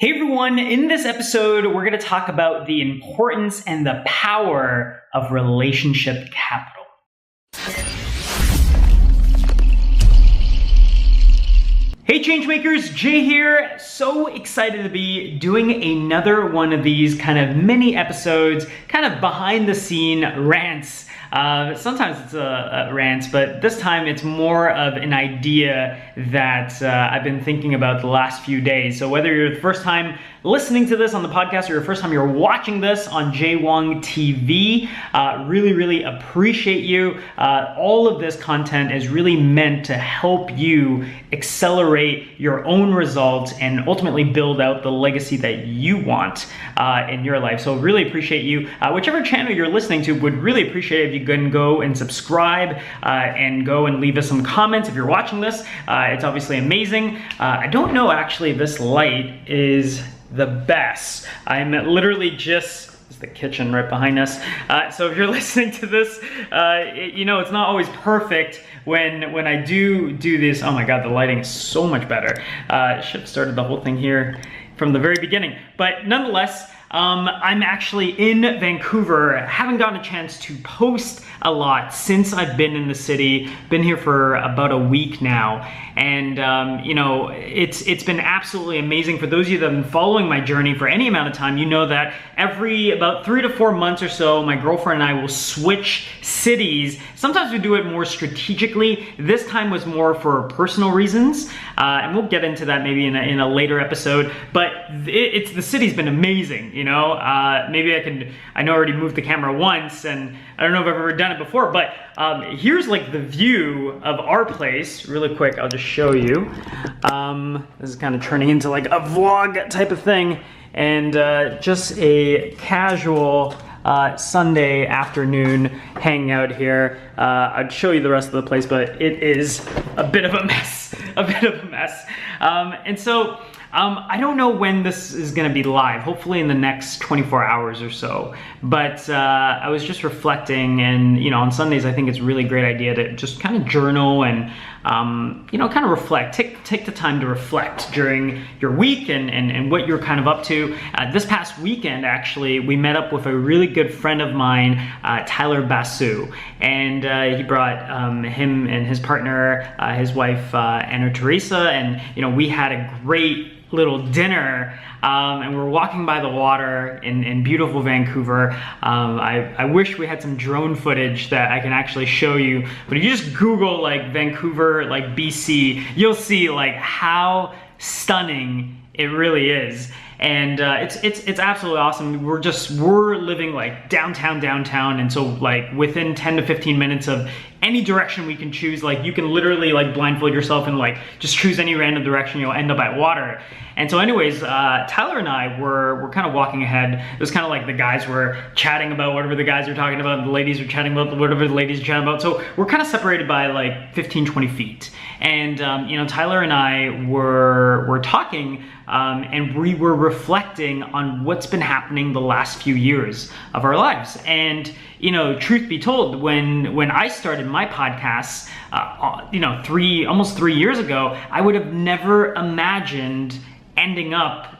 Hey everyone, in this episode, we're going to talk about the importance and the power of relationship capital. Hey Changemakers, Jay here. So excited to be doing another one of these kind of mini episodes, kind of behind the scene rants. Sometimes it's rants, but this time it's more of an idea that I've been thinking about the last few days. So whether you're the first time listening to this on the podcast or the first time you're watching this on JayWongTV, really appreciate you. All of this content is really meant to help you accelerate your own results and ultimately build out the legacy that you want in your life. So really appreciate you. Whichever channel you're listening to, would really appreciate it if you can go and subscribe and go and leave us some comments if you're watching this. It's obviously amazing. I don't know actually if this light is the best. I'm literally just, it's the kitchen right behind us. So if you're listening to this, you know, it's not always perfect when I do this. Oh my God, the lighting is so much better. Should have started the whole thing here from the very beginning. But nonetheless, I'm actually in Vancouver. Haven't gotten a chance to post a lot since I've been in the city. Been here for about a week now. And you know, it's been absolutely amazing. For those of you that have been following my journey for any amount of time, you know that every about 3 to 4 months or so, my girlfriend and I will switch cities. Sometimes we do it more strategically. This time was more for personal reasons. And we'll get into that maybe in a later episode. But the city's been amazing, you know? Maybe I know I already moved the camera once, and I don't know if I've ever done it before, but here's like the view of our place. Really quick, I'll just show you. This is kind of turning into like a vlog type of thing, and just a casual Sunday afternoon hanging out here. I'd show you the rest of the place, but it is a bit of a mess, and so I don't know when this is gonna be live, hopefully in the next 24 hours or so. But I was just reflecting, and you know, on Sundays I think it's a really great idea to just kind of journal and you know, kind of reflect, take the time to reflect during your week and what you're kind of up to. This past weekend, actually, we met up with a really good friend of mine, Tyler Basu, and he brought him and his partner, his wife, Anna Teresa, and you know, we had a great little dinner, and we're walking by the water in beautiful Vancouver. I wish we had some drone footage that I can actually show you, but if you just Google like Vancouver, like BC, you'll see like how stunning it really is. And it's absolutely awesome. We're living like downtown, and so like within 10 to 15 minutes of any direction we can choose, like you can literally like blindfold yourself and like just choose any random direction, you'll end up at water. And so anyways, Tyler and I were kind of walking ahead. It was kind of like the guys were chatting about whatever the guys were talking about, and the ladies were chatting about whatever the ladies were chatting about. So we're kind of separated by like 15, 20 feet. And you know, Tyler and I were talking, and we were reflecting on what's been happening the last few years of our lives. And you know, truth be told, when I started my podcast, you know, almost 3 years ago, I would have never imagined ending up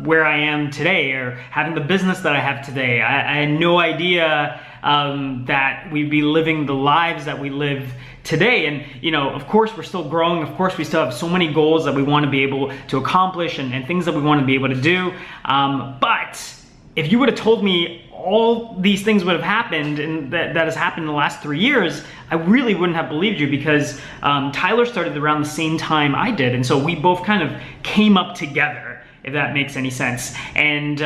where I am today, or having the business that I have today. I had no idea that we'd be living the lives that we live today. And you know, of course we're still growing, of course we still have so many goals that we want to be able to accomplish, and things that we want to be able to do, but if you would have told me all these things would have happened, and that has happened in the last 3 years, I really wouldn't have believed you, because Tyler started around the same time I did, and so we both kind of came up together, if that makes any sense. And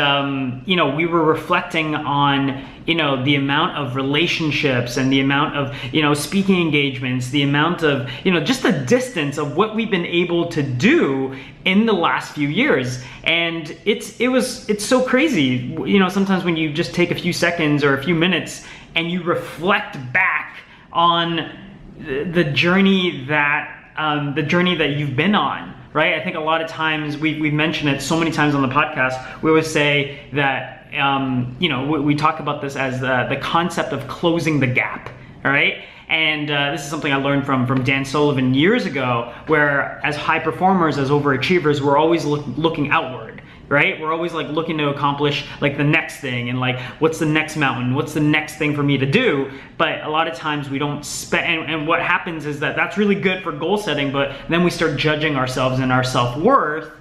you know, we were reflecting on, you know, the amount of relationships and the amount of, you know, speaking engagements, the amount of, you know, just the distance of what we've been able to do in the last few years. And it's so crazy, you know, sometimes when you just take a few seconds or a few minutes and you reflect back on the journey that you've been on. Right? I think a lot of times, we've mentioned it so many times on the podcast, we always say that, you know, we talk about this as the concept of closing the gap, all right? And this is something I learned from Dan Sullivan years ago, where as high performers, as overachievers, we're always looking outward. right? We're always like looking to accomplish like the next thing and like what's the next mountain, what's the next thing for me to do. But a lot of times we don't spend, and what happens is that that's really good for goal setting, but then we start judging ourselves and our self-worth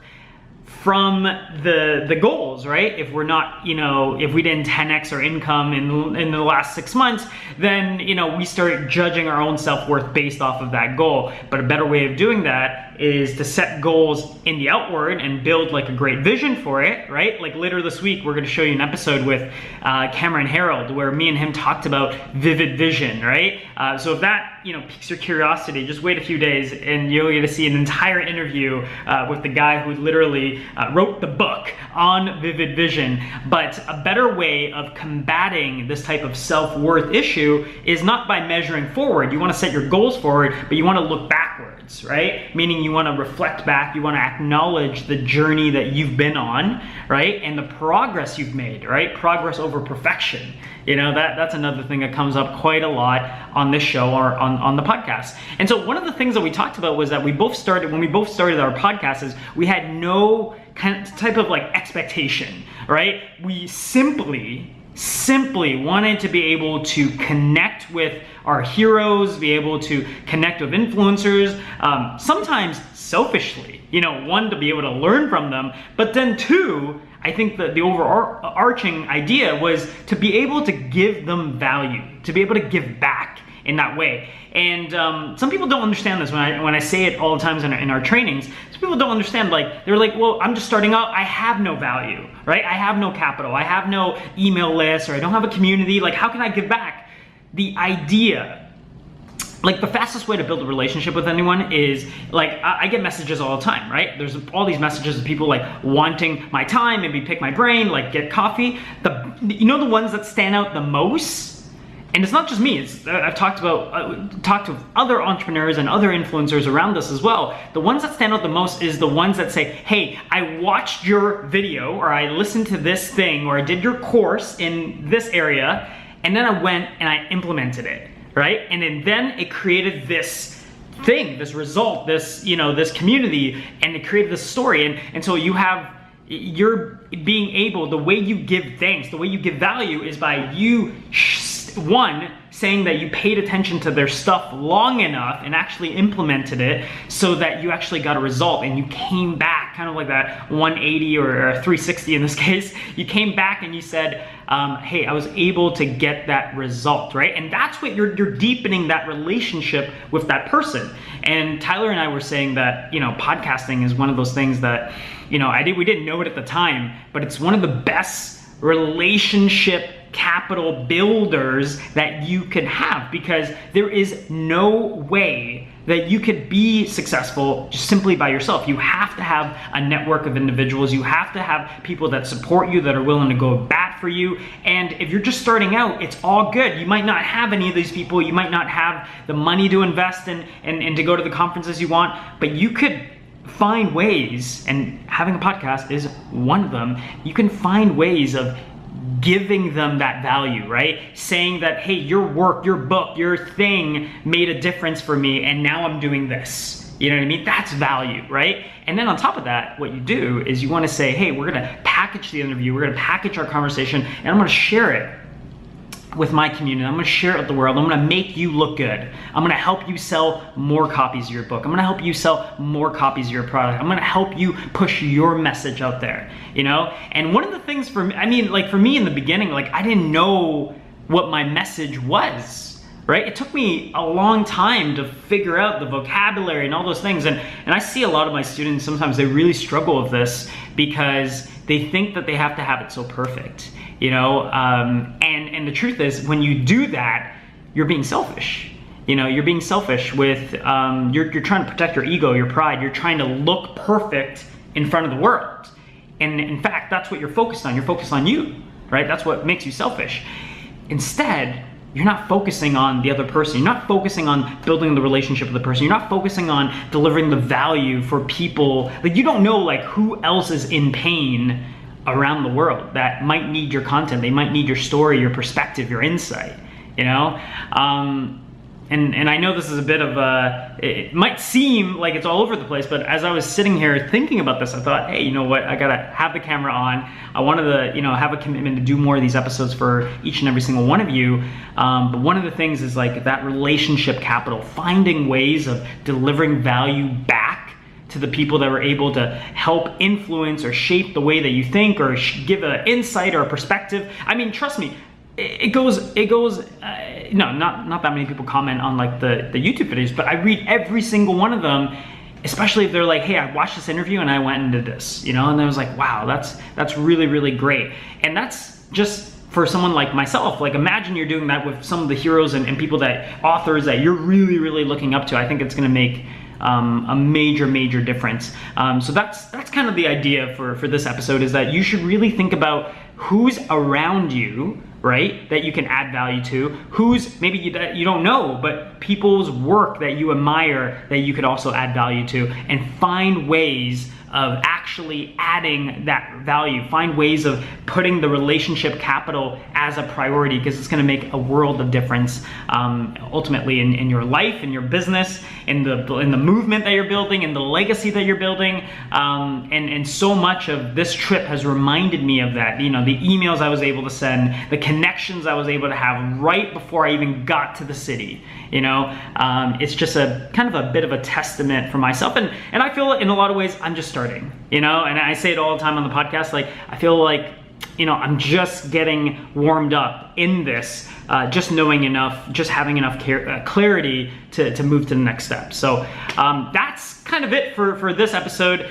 from the goals, right? If we're not, you know, if we didn't 10x our income in the last 6 months, then, you know, we start judging our own self-worth based off of that goal. But a better way of doing that is to set goals in the outward and build like a great vision for it, right? Like later this week, we're gonna show you an episode with Cameron Harold where me and him talked about vivid vision, right? So if that, you know, piques your curiosity, just wait a few days and you'll get to see an entire interview with the guy who literally wrote the book on vivid vision. But a better way of combating this type of self-worth issue is not by measuring forward. You want to set your goals forward, but you want to look backwards, right? Meaning you want to reflect back, you want to acknowledge the journey that you've been on, right? And the progress you've made, right? Progress over perfection. You know, that's another thing that comes up quite a lot on this show or on the podcast. And so one of the things that we talked about was that when we both started our podcast is we had no type of like expectation, right? We simply wanted to be able to connect with our heroes, be able to connect with influencers, sometimes selfishly, you know, one, to be able to learn from them, but then two, I think that the overarching idea was to be able to give them value, to be able to give back in that way. And some people don't understand this when I say it all the times in our trainings. Some people don't understand, like, they're like, well, I'm just starting out, I have no value, right? I have no capital, I have no email list, or I don't have a community, like how can I give back? The idea, like the fastest way to build a relationship with anyone is, like, I get messages all the time, right? There's all these messages of people like wanting my time, maybe pick my brain, like get coffee. You know the ones that stand out the most? And it's not just me, I've talked to other entrepreneurs and other influencers around this as well. The ones that stand out the most is the ones that say, hey, I watched your video, or I listened to this thing, or I did your course in this area, and then I went and I implemented it, right? And then it created this thing, this result, this, you know, this community, and it created this story. And so you're being able, the way you give thanks, the way you give value is by you, one, saying that you paid attention to their stuff long enough and actually implemented it so that you actually got a result and you came back, kind of like that 180 or 360 in this case. You came back and you said, hey, I was able to get that result, right? And that's what you're deepening that relationship with that person. And Tyler and I were saying that, you know, podcasting is one of those things that, you know, we didn't know it at the time, but it's one of the best relationship capital builders that you can have, because there is no way that you could be successful just simply by yourself. You have to have a network of individuals. You have to have people that support you, that are willing to go bat for you. And if you're just starting out, it's all good. You might not have any of these people. You might not have the money to invest in and to go to the conferences you want, but you could find ways, and having a podcast is one of them. You can find ways of giving them that value, right? Saying that, hey, your work, your book, your thing made a difference for me, and now I'm doing this. You know what I mean? That's value, right? And then on top of that, what you do is you want to say, hey, we're gonna package the interview, we're gonna package our conversation, and I'm gonna share it with my community. I'm gonna share it with the world. I'm gonna make you look good. I'm gonna help you sell more copies of your book. I'm gonna help you sell more copies of your product. I'm gonna help you push your message out there, you know? And one of the things for me, I mean, like for me in the beginning, like I didn't know what my message was, right? It took me a long time to figure out the vocabulary and all those things. And I see a lot of my students, sometimes they really struggle with this because they think that they have to have it so perfect. You know, and the truth is, when you do that, you're being selfish. You know, you're being selfish with, you're trying to protect your ego, your pride. You're trying to look perfect in front of the world. And in fact, that's what you're focused on. You're focused on you, right? That's what makes you selfish. Instead, you're not focusing on the other person. You're not focusing on building the relationship with the person. You're not focusing on delivering the value for people. Like, you don't know, like, who else is in pain around the world that might need your content. They might need your story, your perspective, your insight, you know? And and I know this is a bit of a, it might seem like it's all over the place, but as I was sitting here thinking about this, I thought, hey, you know what, I gotta have the camera on. I wanted to, you know, have a commitment to do more of these episodes for each and every single one of you. But one of the things is like that relationship capital, finding ways of delivering value back to the people that were able to help influence or shape the way that you think, or give an insight or a perspective. I mean, trust me, it goes, no, not that many people comment on like the YouTube videos, but I read every single one of them, especially if they're like, hey, I watched this interview and I went and did this, you know, and I was like, wow, that's really, really great. And that's just for someone like myself. Like, imagine you're doing that with some of the heroes and people that, authors that you're really, really looking up to. I think it's gonna make a major difference. So that's kind of the idea for this episode, is that you should really think about who's around you, right, that you can add value to, who's maybe that you don't know, but people's work that you admire that you could also add value to, and find ways of actually adding that value. Find ways of putting the relationship capital as a priority, because it's gonna make a world of difference ultimately in your life, in your business, in the movement that you're building, in the legacy that you're building. And so much of this trip has reminded me of that. You know, the emails I was able to send, the connections I was able to have right before I even got to the city. You know, it's just a kind of a bit of a testament for myself, and I feel in a lot of ways I'm just starting, you know, and I say it all the time on the podcast, like I feel like, you know, I'm just getting warmed up in this, just knowing enough, just having enough clarity to move to the next step. So that's kind of it for this episode.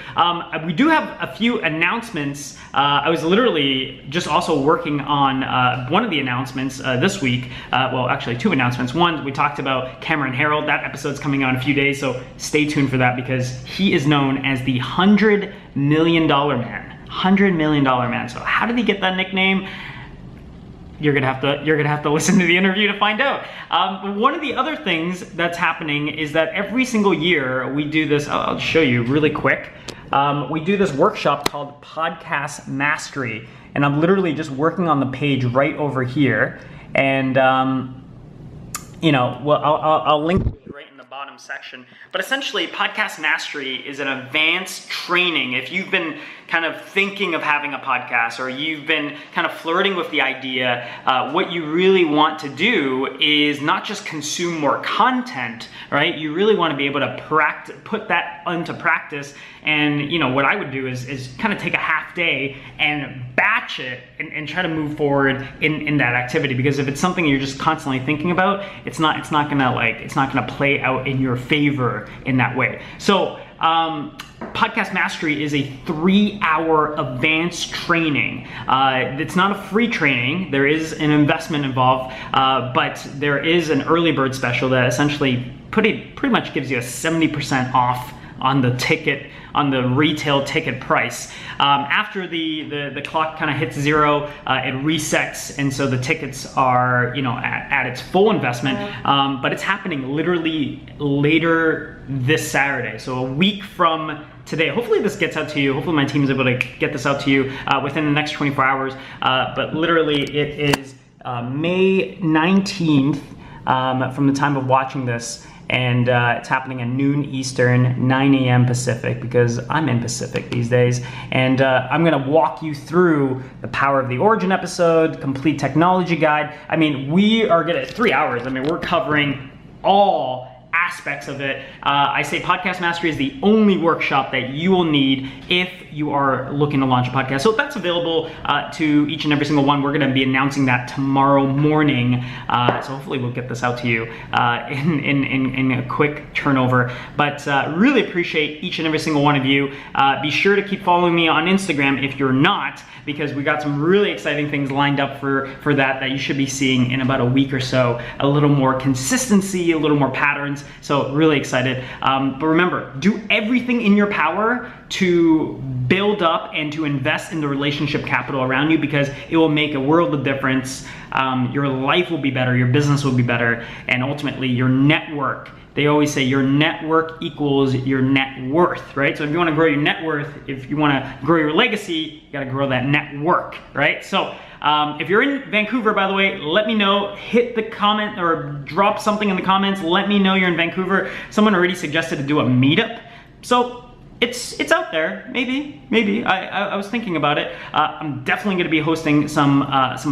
We do have a few announcements. I was literally just also working on one of the announcements this week. Well, actually two announcements. One, we talked about Cameron Harold. That episode's coming out in a few days, so stay tuned for that, because he is known as the $100 million man. $100 million man. So how did he get that nickname? You're gonna have to listen to the interview to find out. One of the other things that's happening is that every single year we do this. I'll show you really quick. We do this workshop called Podcast Mastery, and I'm literally just working on the page right over here. And you know, well, I'll link right in the bottom section. But essentially, Podcast Mastery is an advanced training. If you've been kind of thinking of having a podcast, or you've been kind of flirting with the idea, what you really want to do is not just consume more content, right? You really want to be able to put that into practice. And you know, what I would do is kind of take a half day and batch it and try to move forward in that activity. Because if it's something you're just constantly thinking about, it's not gonna play out in your favor in that way. So Podcast Mastery is a 3-hour advanced training. It's not a free training. There is an investment involved, but there is an early bird special that essentially pretty much gives you a 70% off on the ticket, on the retail ticket price. After the clock kind of hits zero, it resets, and so the tickets are, you know, at its full investment. But it's happening literally later this Saturday, so a week from today. Hopefully this gets out to you. Hopefully my team is able to get this out to you within the next 24 hours. But literally it is May 19th from the time of watching this. And it's happening at noon Eastern, 9 a.m. Pacific, because I'm in Pacific these days. And I'm gonna walk you through the Power of the Origin episode, complete technology guide. I mean, we are gonna, 3 hours. I mean, we're covering all aspects of it. I say Podcast Mastery is the only workshop that you will need if you are looking to launch a podcast. So that's available to each and every single one. We're gonna be announcing that tomorrow morning. So hopefully we'll get this out to you in a quick turnover. But really appreciate each and every single one of you. Be sure to keep following me on Instagram if you're not, because we got some really exciting things lined up for that you should be seeing in about a week or so. A little more consistency, a little more patterns. So really excited. But remember, do everything in your power to build up and to invest in the relationship capital around you, because it will make a world of difference. Your life will be better, your business will be better, and ultimately your network. They always say your network equals your net worth, right? So if you want to grow your net worth, if you want to grow your legacy, you got to grow that network, right? So if you're in Vancouver, by the way, let me know. Hit the comment or drop something in the comments. Let me know you're in Vancouver. Someone already suggested to do a meetup. So it's out there, maybe. I was thinking about it. I'm definitely going to be hosting some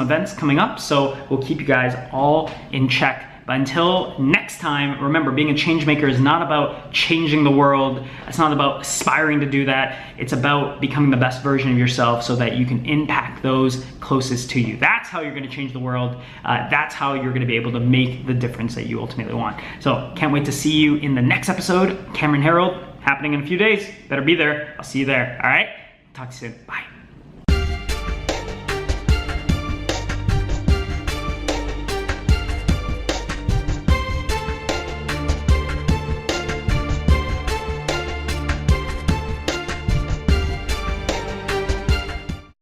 events coming up, so we'll keep you guys all in check. But until next time, remember, being a change maker is not about changing the world. It's not about aspiring to do that. It's about becoming the best version of yourself so that you can impact those closest to you. That's how you're going to change the world. That's how you're going to be able to make the difference that you ultimately want. So can't wait to see you in the next episode. Cameron Harold, happening in a few days. Better be there. I'll see you there. All right? Talk to you soon. Bye.